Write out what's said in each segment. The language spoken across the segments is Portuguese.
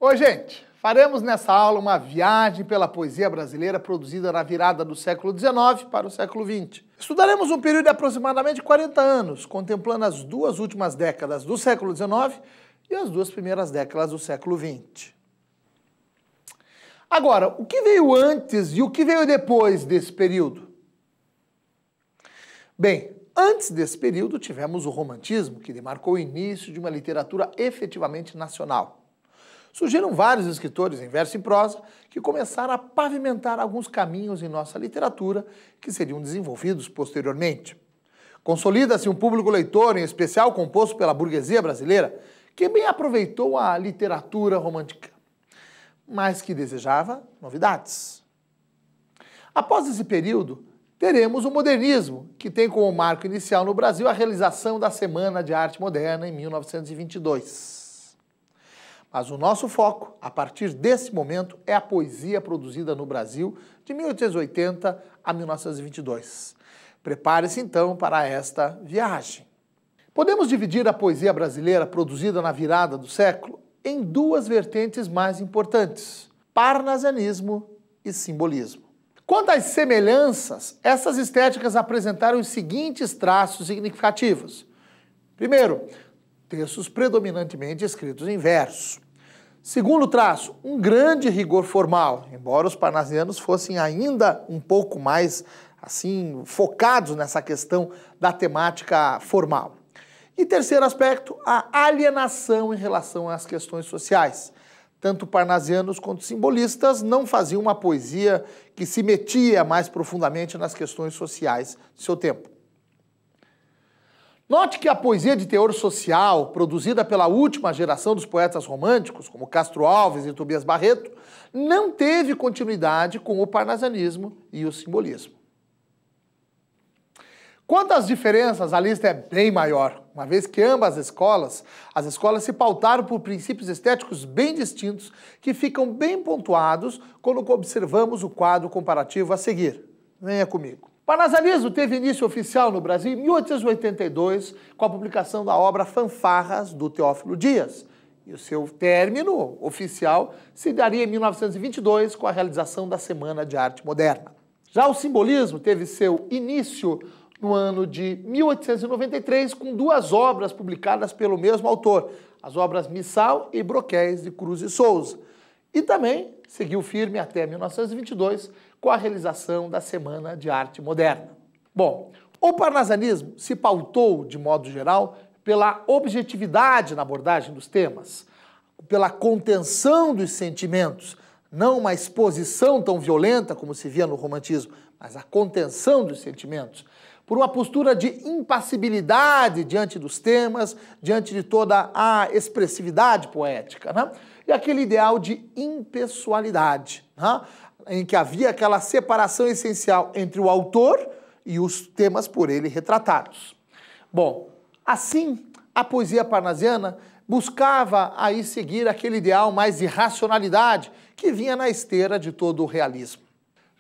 Oi, gente! Faremos nessa aula uma viagem pela poesia brasileira produzida na virada do século XIX para o século XX. Estudaremos um período de aproximadamente 40 anos, contemplando as duas últimas décadas do século XIX e as duas primeiras décadas do século XX. Agora, o que veio antes e o que veio depois desse período? Bem, antes desse período tivemos o romantismo, que demarcou o início de uma literatura efetivamente nacional. Surgiram vários escritores em verso e prosa que começaram a pavimentar alguns caminhos em nossa literatura que seriam desenvolvidos posteriormente. Consolida-se um público leitor, em especial composto pela burguesia brasileira, que bem aproveitou a literatura romântica, mas que desejava novidades. Após esse período, teremos o modernismo, que tem como marco inicial no Brasil a realização da Semana de Arte Moderna em 1922. Mas o nosso foco, a partir desse momento, é a poesia produzida no Brasil de 1880 a 1922. Prepare-se então para esta viagem. Podemos dividir a poesia brasileira produzida na virada do século em duas vertentes mais importantes: parnasianismo e simbolismo. Quanto às semelhanças, essas estéticas apresentaram os seguintes traços significativos. Primeiro, textos predominantemente escritos em verso. Segundo traço, um grande rigor formal, embora os parnasianos fossem ainda um pouco mais assim focados nessa questão da temática formal. E terceiro aspecto, a alienação em relação às questões sociais. Tanto parnasianos quanto simbolistas não faziam uma poesia que se metia mais profundamente nas questões sociais de seu tempo. Note que a poesia de teor social, produzida pela última geração dos poetas românticos, como Castro Alves e Tobias Barreto, não teve continuidade com o parnasianismo e o simbolismo. Quanto às diferenças, a lista é bem maior, uma vez que ambas as escolas se pautaram por princípios estéticos bem distintos, que ficam bem pontuados quando observamos o quadro comparativo a seguir. Venha comigo. O parnasianismo teve início oficial no Brasil em 1882, com a publicação da obra Fanfarras, do Teófilo Dias. E o seu término oficial se daria em 1922, com a realização da Semana de Arte Moderna. Já o simbolismo teve seu início no ano de 1893, com duas obras publicadas pelo mesmo autor, as obras Missal e Broquéis de Cruz e Souza. E também seguiu firme até 1922, com a realização da Semana de Arte Moderna. Bom, o parnasianismo se pautou, de modo geral, pela objetividade na abordagem dos temas, pela contenção dos sentimentos, não uma exposição tão violenta como se via no romantismo, mas a contenção dos sentimentos, por uma postura de impassibilidade diante dos temas, diante de toda a expressividade poética, né? E aquele ideal de impessoalidade, né? Em que havia aquela separação essencial entre o autor e os temas por ele retratados. Bom, assim, a poesia parnasiana buscava aí seguir aquele ideal mais de racionalidade que vinha na esteira de todo o realismo.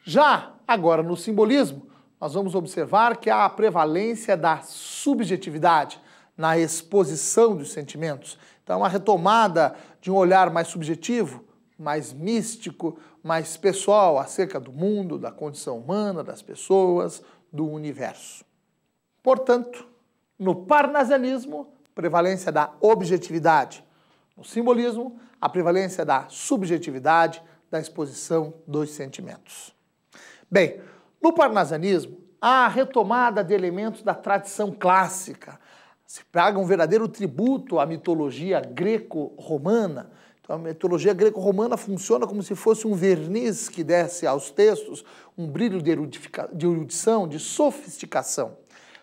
Já agora no simbolismo, nós vamos observar que há a prevalência da subjetividade na exposição dos sentimentos. Então, a retomada de um olhar mais subjetivo, mais místico, mais pessoal acerca do mundo, da condição humana, das pessoas, do universo. Portanto, no parnasianismo, prevalência da objetividade. No simbolismo, a prevalência da subjetividade, da exposição dos sentimentos. Bem, no parnasianismo, há a retomada de elementos da tradição clássica. Se paga um verdadeiro tributo à mitologia greco-romana. Então, a mitologia greco-romana funciona como se fosse um verniz que desce aos textos, um brilho de erudição, de sofisticação.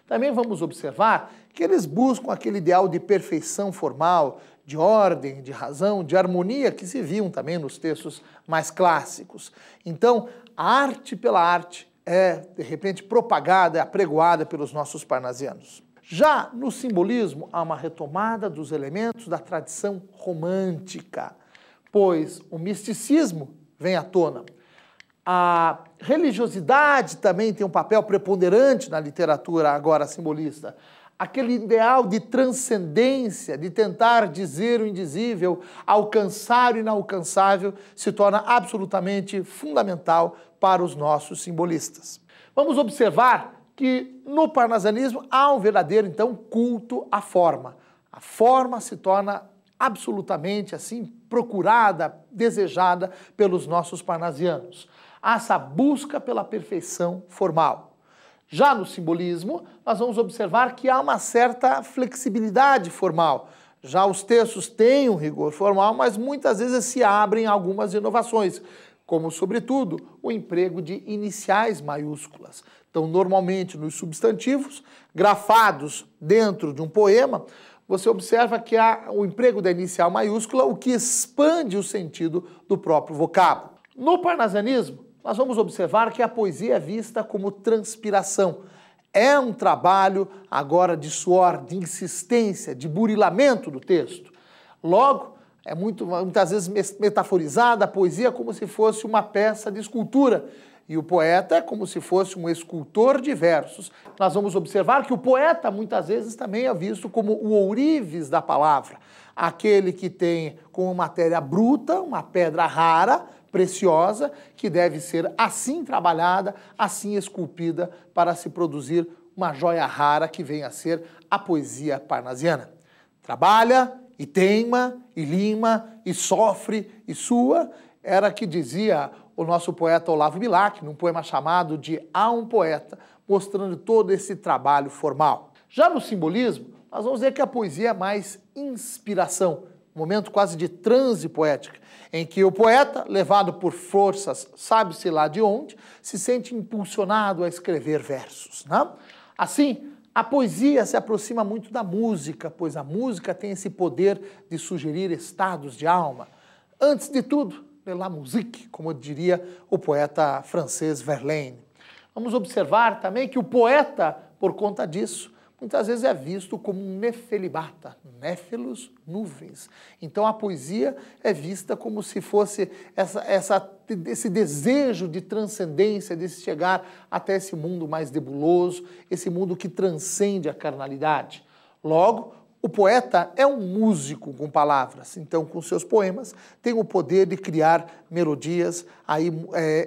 Também vamos observar que eles buscam aquele ideal de perfeição formal, de ordem, de razão, de harmonia que se viam também nos textos mais clássicos. Então, a arte pela arte é, de repente, propagada, é apregoada pelos nossos parnasianos. Já no simbolismo, há uma retomada dos elementos da tradição romântica, pois o misticismo vem à tona. A religiosidade também tem um papel preponderante na literatura agora simbolista. Aquele ideal de transcendência, de tentar dizer o indizível, alcançar o inalcançável, se torna absolutamente fundamental para os nossos simbolistas. Vamos observar que no parnasianismo há um verdadeiro, então, culto à forma. A forma se torna absolutamente, assim, procurada, desejada pelos nossos parnasianos. Há essa busca pela perfeição formal. Já no simbolismo, nós vamos observar que há uma certa flexibilidade formal. Já os textos têm um rigor formal, mas muitas vezes se abrem algumas inovações, como, sobretudo, o emprego de iniciais maiúsculas. Então, normalmente, nos substantivos, grafados dentro de um poema, você observa que há o emprego da inicial maiúscula, o que expande o sentido do próprio vocábulo. No parnasianismo, nós vamos observar que a poesia é vista como transpiração. É um trabalho agora de suor, de insistência, de burilamento do texto. Logo, é muitas vezes metaforizada a poesia como se fosse uma peça de escultura. E o poeta é como se fosse um escultor de versos. Nós vamos observar que o poeta muitas vezes também é visto como o ourives da palavra. Aquele que tem como matéria bruta, uma pedra rara, preciosa, que deve ser assim trabalhada, assim esculpida, para se produzir uma joia rara que venha a ser a poesia parnasiana. Trabalha e teima e lima e sofre e sua, era que dizia o nosso poeta Olavo Bilac, num poema chamado de A um Poeta, mostrando todo esse trabalho formal. Já no simbolismo, nós vamos ver que a poesia é mais inspiração, um momento quase de transe poética, em que o poeta, levado por forças, sabe-se lá de onde, se sente impulsionado a escrever versos, né? Assim, a poesia se aproxima muito da música, pois a música tem esse poder de sugerir estados de alma. Antes de tudo, de la musique, como diria o poeta francês Verlaine. Vamos observar também que o poeta, por conta disso, muitas vezes é visto como um nefelibata, néfelos, nuvens. Então a poesia é vista como se fosse esse desejo de transcendência, de chegar até esse mundo mais nebuloso, esse mundo que transcende a carnalidade. Logo, o poeta é um músico com palavras, então com seus poemas tem o poder de criar melodias,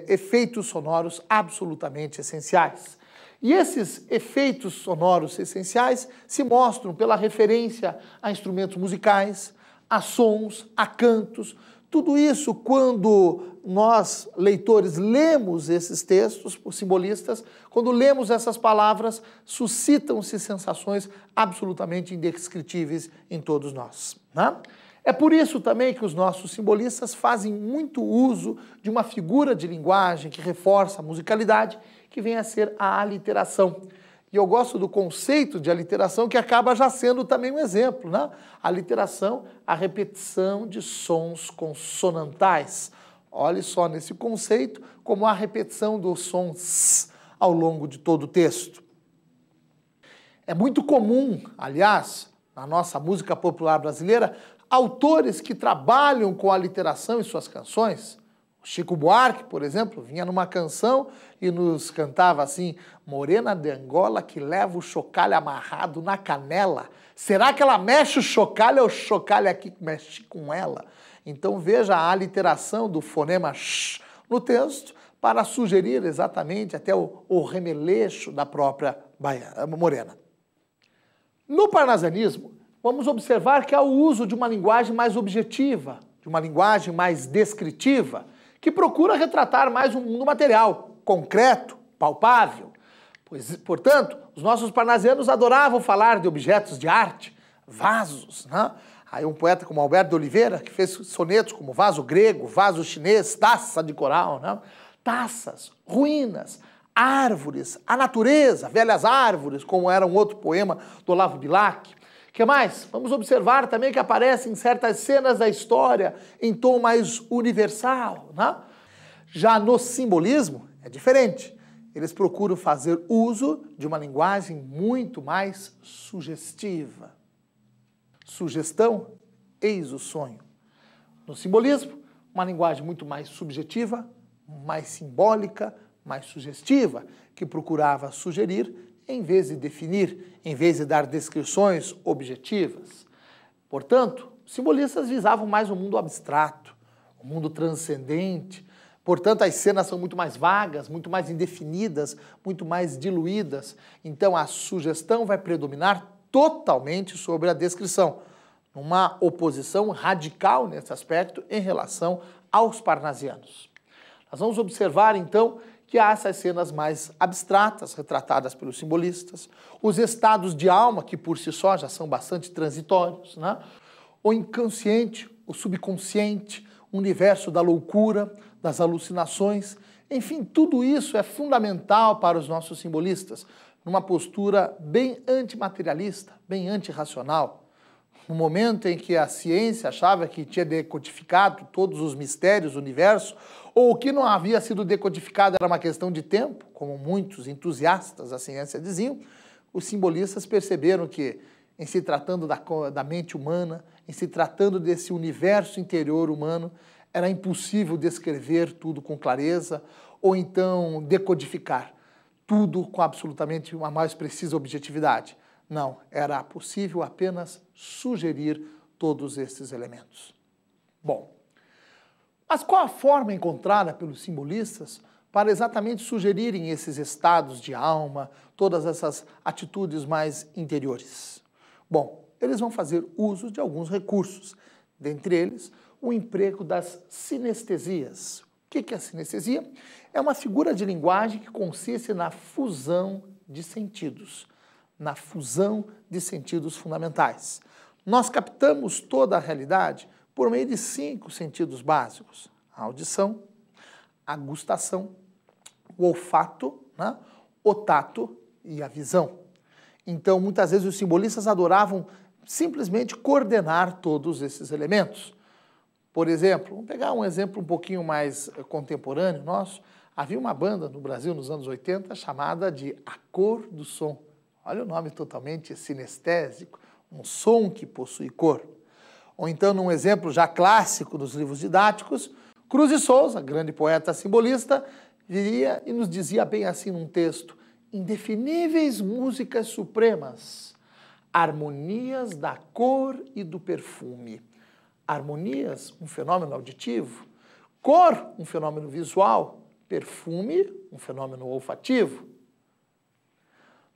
efeitos sonoros absolutamente essenciais. E esses efeitos sonoros essenciais se mostram pela referência a instrumentos musicais, a sons, a cantos. Tudo isso, quando nós, leitores, lemos esses textos por simbolistas, quando lemos essas palavras, suscitam-se sensações absolutamente indescritíveis em todos nós, né? É por isso também que os nossos simbolistas fazem muito uso de uma figura de linguagem que reforça a musicalidade, que vem a ser a aliteração. E eu gosto do conceito de aliteração, que acaba já sendo também um exemplo, né? A aliteração, a repetição de sons consonantais. Olhe só nesse conceito como a repetição do som s ao longo de todo o texto. É muito comum, aliás, na nossa música popular brasileira, autores que trabalham com a aliteração em suas canções. Chico Buarque, por exemplo, vinha numa canção e nos cantava assim: morena de Angola que leva o chocalho amarrado na canela. Será que ela mexe o chocalho ou o chocalho aqui mexe com ela? Então veja a aliteração do fonema sh no texto para sugerir exatamente até o remeleixo da própria morena. No parnasianismo, vamos observar que há o uso de uma linguagem mais objetiva, de uma linguagem mais descritiva, que procura retratar mais um mundo material, concreto, palpável. Pois, portanto, os nossos parnasianos adoravam falar de objetos de arte, vasos, né? Aí um poeta como Alberto de Oliveira, que fez sonetos como vaso grego, vaso chinês, taça de coral, né? Taças, ruínas, árvores, a natureza, velhas árvores, como era um outro poema do Olavo Bilac. O que mais? Vamos observar também que aparecem certas cenas da história em tom mais universal, né? Já no simbolismo é diferente. Eles procuram fazer uso de uma linguagem muito mais sugestiva. Sugestão, eis o sonho. No simbolismo, uma linguagem muito mais subjetiva, mais simbólica, mais sugestiva, que procurava sugerir em vez de definir, em vez de dar descrições objetivas. Portanto, os simbolistas visavam mais o mundo abstrato, o mundo transcendente. Portanto, as cenas são muito mais vagas, muito mais indefinidas, muito mais diluídas. Então, a sugestão vai predominar totalmente sobre a descrição, uma oposição radical nesse aspecto em relação aos parnasianos. Nós vamos observar, então, que há essas cenas mais abstratas, retratadas pelos simbolistas, os estados de alma, que por si só já são bastante transitórios, né? O inconsciente, o subconsciente, o universo da loucura, das alucinações, enfim, tudo isso é fundamental para os nossos simbolistas, numa postura bem antimaterialista, bem antirracional. No momento em que a ciência achava que tinha decodificado todos os mistérios do universo, ou o que não havia sido decodificado era uma questão de tempo, como muitos entusiastas da ciência diziam, os simbolistas perceberam que, em se tratando da mente humana, em se tratando desse universo interior humano, era impossível descrever tudo com clareza, ou então decodificar tudo com absolutamente uma mais precisa objetividade. Não, era possível apenas sugerir todos esses elementos. Bom, mas qual a forma encontrada pelos simbolistas para exatamente sugerirem esses estados de alma, todas essas atitudes mais interiores? Bom, eles vão fazer uso de alguns recursos, dentre eles o emprego das sinestesias. O que é a sinestesia? É uma figura de linguagem que consiste na fusão de sentidos, na fusão de sentidos fundamentais. Nós captamos toda a realidade por meio de 5 sentidos básicos: a audição, a gustação, o olfato, né, o tato e a visão. Então, muitas vezes os simbolistas adoravam simplesmente coordenar todos esses elementos. Por exemplo, vamos pegar um exemplo um pouquinho mais contemporâneo nosso. Havia uma banda no Brasil nos anos 80 chamada de A Cor do Som. Olha o nome totalmente sinestésico, um som que possui cor. Ou então, num exemplo já clássico dos livros didáticos, Cruz de Souza, grande poeta simbolista, viria e nos dizia bem assim num texto: indefiníveis músicas supremas, harmonias da cor e do perfume. Harmonias, um fenômeno auditivo; cor, um fenômeno visual; perfume, um fenômeno olfativo.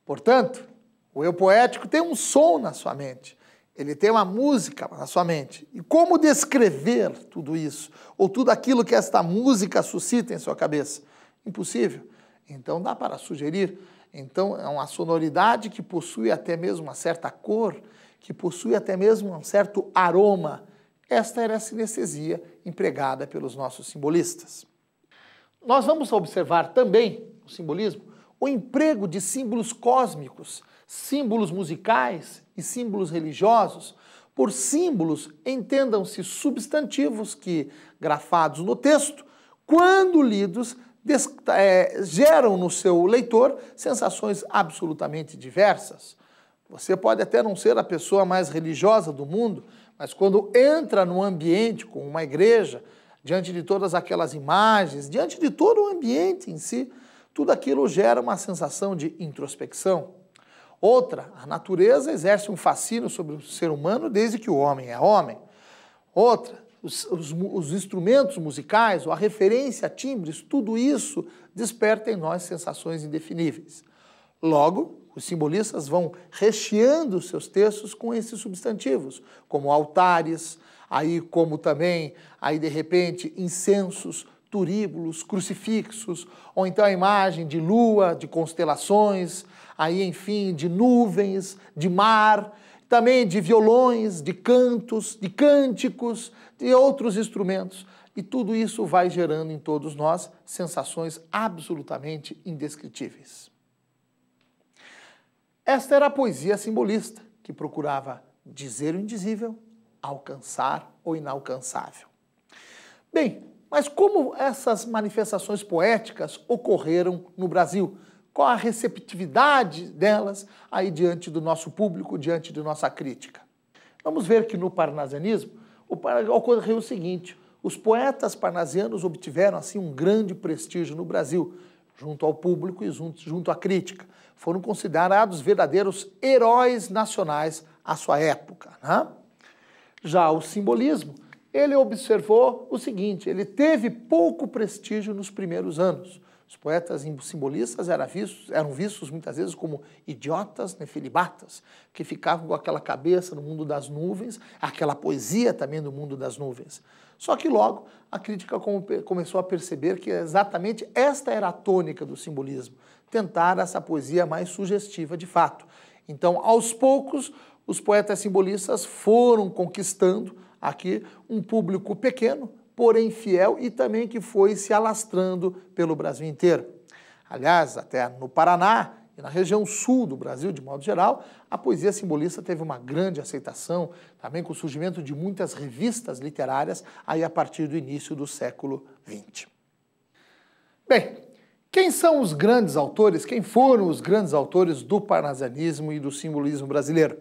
Portanto, o eu poético tem um som na sua mente, ele tem uma música na sua mente. E como descrever tudo isso, ou tudo aquilo que esta música suscita em sua cabeça? Impossível. Então dá para sugerir. Então é uma sonoridade que possui até mesmo uma certa cor, que possui até mesmo um certo aroma. Esta era a sinestesia empregada pelos nossos simbolistas. Nós vamos observar também, no simbolismo, o emprego de símbolos cósmicos, símbolos musicais e símbolos religiosos. Por símbolos, entendam-se substantivos que, grafados no texto, quando lidos, geram no seu leitor sensações absolutamente diversas. Você pode até não ser a pessoa mais religiosa do mundo, mas quando entra num ambiente, como uma igreja, diante de todas aquelas imagens, diante de todo o ambiente em si, tudo aquilo gera uma sensação de introspecção. Outra, a natureza exerce um fascínio sobre o ser humano desde que o homem é homem. Outra, os instrumentos musicais, ou a referência a timbres, tudo isso desperta em nós sensações indefiníveis. Logo, os simbolistas vão recheando seus textos com esses substantivos, como altares, aí como também, aí de repente, incensos, turíbulos, crucifixos, ou então a imagem de lua, de constelações, aí enfim, de nuvens, de mar, também de violões, de cantos, de cânticos, de outros instrumentos. E tudo isso vai gerando em todos nós sensações absolutamente indescritíveis. Esta era a poesia simbolista, que procurava dizer o indizível, alcançar o inalcançável. Bem, mas como essas manifestações poéticas ocorreram no Brasil? Qual a receptividade delas aí diante do nosso público, diante de nossa crítica? Vamos ver que no parnasianismo ocorreu o seguinte: os poetas parnasianos obtiveram assim um grande prestígio no Brasil, junto ao público e junto à crítica. Foram considerados verdadeiros heróis nacionais à sua época, né? Já o simbolismo, ele observou o seguinte, ele teve pouco prestígio nos primeiros anos. Os poetas simbolistas eram vistos muitas vezes como idiotas nefilibatas, que ficavam com aquela cabeça no mundo das nuvens, aquela poesia também no mundo das nuvens. Só que logo a crítica começou a perceber que exatamente esta era a tônica do simbolismo, tentar essa poesia mais sugestiva de fato. Então, aos poucos, os poetas simbolistas foram conquistando aqui um público pequeno, porém fiel e também que foi se alastrando pelo Brasil inteiro. Aliás, até no Paraná e na região sul do Brasil, de modo geral, a poesia simbolista teve uma grande aceitação, também com o surgimento de muitas revistas literárias aí a partir do início do século XX. Bem, quem são os grandes autores, quem foram os grandes autores do parnasianismo e do simbolismo brasileiro?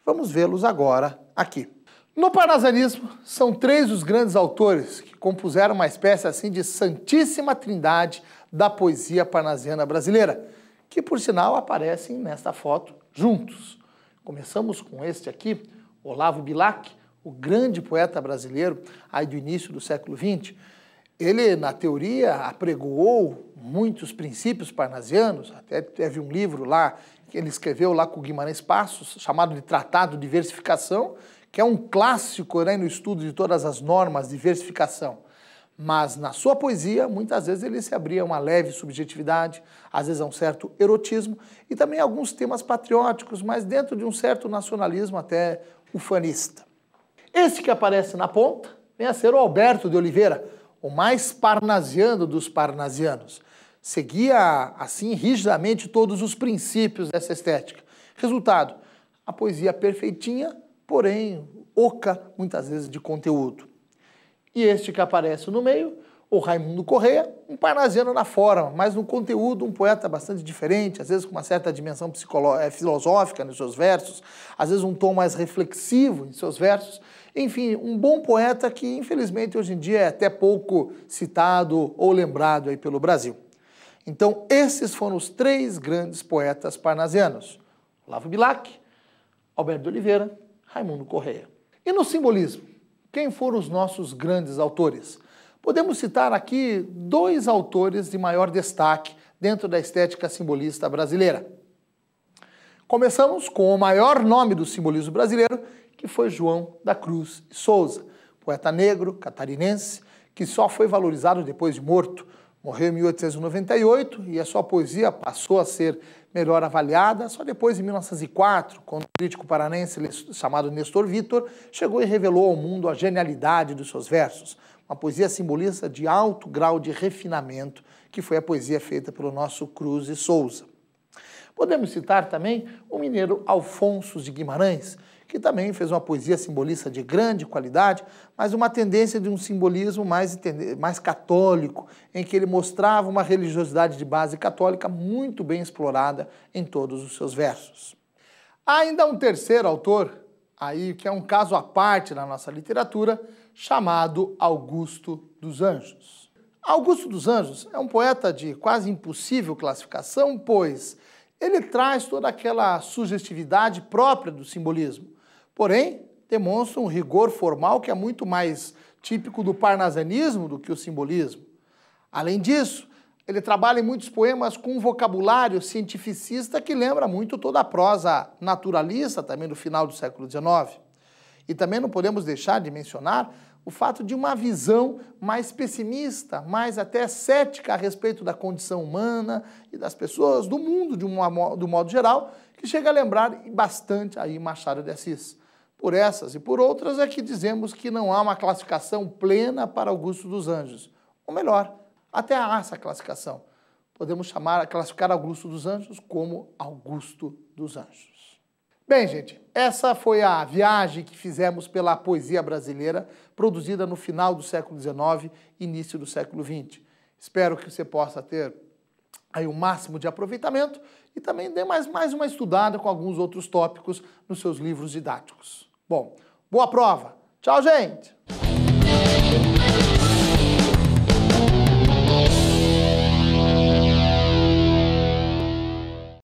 Vamos vê-los agora aqui. No parnasianismo, são 3 os grandes autores que compuseram uma espécie assim de santíssima trindade da poesia parnasiana brasileira, que por sinal aparecem nesta foto juntos. Começamos com este aqui, Olavo Bilac, o grande poeta brasileiro aí do início do século XX. Ele, na teoria, apregoou muitos princípios parnasianos, até teve um livro lá que ele escreveu lá com Guimarães Passos, chamado de Tratado de Versificação, que é um clássico, né, no estudo de todas as normas de versificação. Mas na sua poesia, muitas vezes ele se abria a uma leve subjetividade, às vezes a um certo erotismo e também alguns temas patrióticos, mas dentro de um certo nacionalismo até ufanista. Esse que aparece na ponta vem a ser o Alberto de Oliveira, o mais parnasiano dos parnasianos. Seguia, assim, rigidamente todos os princípios dessa estética. Resultado, a poesia perfeitinha, porém oca, muitas vezes, de conteúdo. E este que aparece no meio, o Raimundo Corrêa, um parnasiano na forma, mas no conteúdo um poeta bastante diferente, às vezes com uma certa dimensão filosófica nos seus versos, às vezes um tom mais reflexivo em seus versos. Enfim, um bom poeta que, infelizmente, hoje em dia é até pouco citado ou lembrado aí pelo Brasil. Então, esses foram os 3 grandes poetas parnasianos: Olavo Bilac, Alberto de Oliveira, Raimundo Corrêa. E no simbolismo, quem foram os nossos grandes autores? Podemos citar aqui 2 autores de maior destaque dentro da estética simbolista brasileira. Começamos com o maior nome do simbolismo brasileiro, que foi João da Cruz e Souza, poeta negro, catarinense, que só foi valorizado depois de morto. Morreu em 1898 e a sua poesia passou a ser melhor avaliada só depois, em 1904, quando o crítico paranense chamado Nestor Vitor chegou e revelou ao mundo a genialidade dos seus versos. Uma poesia simbolista de alto grau de refinamento, que foi a poesia feita pelo nosso Cruz e Souza. Podemos citar também o mineiro Alfonso de Guimarães, que também fez uma poesia simbolista de grande qualidade, mas uma tendência de um simbolismo mais católico, em que ele mostrava uma religiosidade de base católica muito bem explorada em todos os seus versos. Há ainda um terceiro autor, aí, que é um caso à parte na nossa literatura, chamado Augusto dos Anjos. Augusto dos Anjos é um poeta de quase impossível classificação, pois ele traz toda aquela sugestividade própria do simbolismo, porém demonstra um rigor formal que é muito mais típico do parnasianismo do que o simbolismo. Além disso, ele trabalha em muitos poemas com um vocabulário cientificista que lembra muito toda a prosa naturalista também do final do século XIX. E também não podemos deixar de mencionar o fato de uma visão mais pessimista, mais até cética a respeito da condição humana e das pessoas, do mundo do modo geral, que chega a lembrar bastante aí Machado de Assis. Por essas e por outras é que dizemos que não há uma classificação plena para Augusto dos Anjos. Ou melhor, até há essa classificação. Podemos classificar Augusto dos Anjos como Augusto dos Anjos. Bem, gente, essa foi a viagem que fizemos pela poesia brasileira, produzida no final do século XIX e início do século XX. Espero que você possa ter aí o máximo de aproveitamento e também dê mais uma estudada com alguns outros tópicos nos seus livros didáticos. Bom, boa prova! Tchau, gente!